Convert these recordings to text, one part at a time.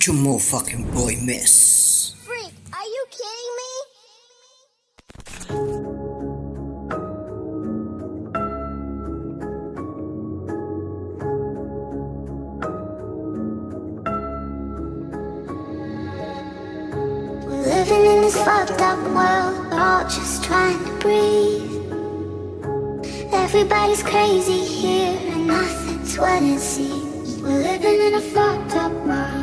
It's your motherfucking boy, miss. Freak, are you kidding me? We're living in this fucked up world, we're all just trying to breathe. Everybody's crazy here and nothing's what it seems. We're living in a fucked up world.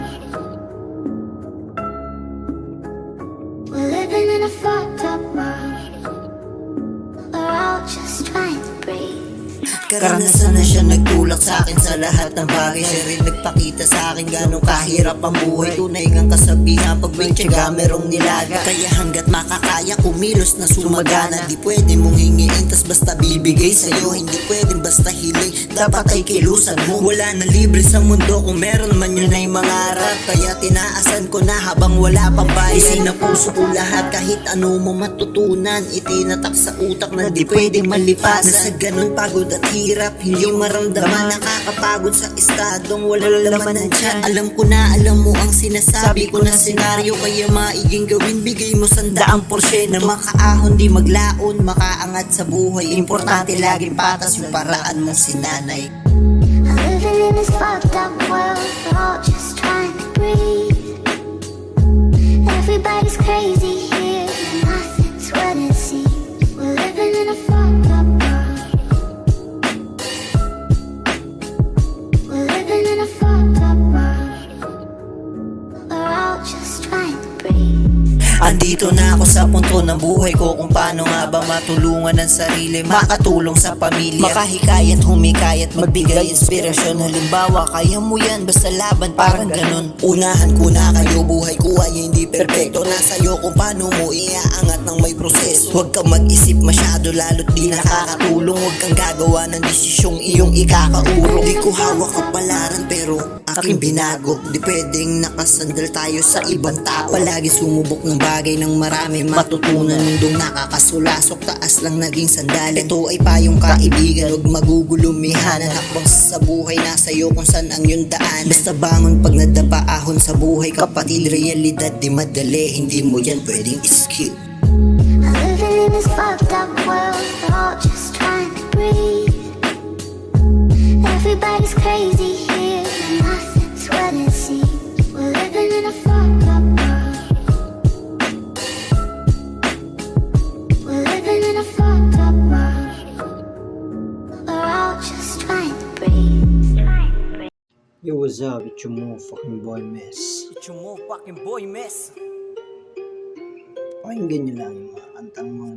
We're living in a fucked up world. We're all just trying to breathe. Karanasan na siya nagtulak sa akin sa lahat ng bagay. Siya rin nagpakita sa akin ganong kahirap ang buhay. Tunay ngang kasabihan pag may tiyaga merong nilaga. Kaya hanggat makakaya kumilos na sumagana. Di pwede mong hingiin tas basta bibigay sa'yo. Hindi pwede basta hiling, dapat ay kilusan mo. Wala na libre sa mundo, kung meron man yun ay mangarap. Kaya tinaasan ko na habang wala pang bayad. Isinapuso ko lahat kahit ano mo matutunan. Itinatak sa utak na di pwedeng malipas. Nasa ganun pagod at hirap, hindi maramdaman. Nakakapagod sa estadong wala laman ng tiyan. Alam ko na alam mo ang sinasabi ko na senaryo. Kaya maiging gawin, bigay mo 100% na makaahon di maglaon, makaangat sa buhay. Importante laging patas yung paraan mong sinanay. I'm living in this fucked up world, we're all just trying to breathe. Everybody's crazy here and nothing's what it seems. We're living in a fucked up world. We're living in a fucked up world. We're all just trying to breathe. Andito na ako sa punto ng buhay ko kung paano nga ba matulungan ang sarili, makatulong sa pamilya, makahikayat, humikayat, magbigay inspirasyon. Halimbawa, kaya mo yan, basta laban, parang ganun. Unahan ko na kayo, buhay ko ay hindi perfecto. Nasa'yo kung paano mo iaangat ng may proseso. Huwag kang mag-isip masyado, lalo't di nakakatulong. Huwag kang gagawa ng desisyong iyong ikakaurong. Di ko hawak kapalaran pero aking binago. Di pwedeng nakasandal tayo sa ibang tao. Palagi sumubok ng bagay ng marami matutunan. Mundong nakakasulasok, taas lang naging sandali. Ito ay payong kaibigan, huwag magugulumihan. Hakbang sa buhay nasa'yo kung saan ang iyong daan. Basta bangon pag nadapa ahon sa buhay. Kapatid, realidad di madali, hindi mo yan pwedeng skip. I'm living in this fucked up world, we're all just trying to breathe. Everybody's crazy here and nothing's what it seems. We're living in a fucked up world. We're living in a fucked up world. We're all just trying to breathe. Yo, what's up? It's your motherfucking boy, miss. It's your motherfucking boy, miss. Pakinggan nyo lang yung mga kantang mga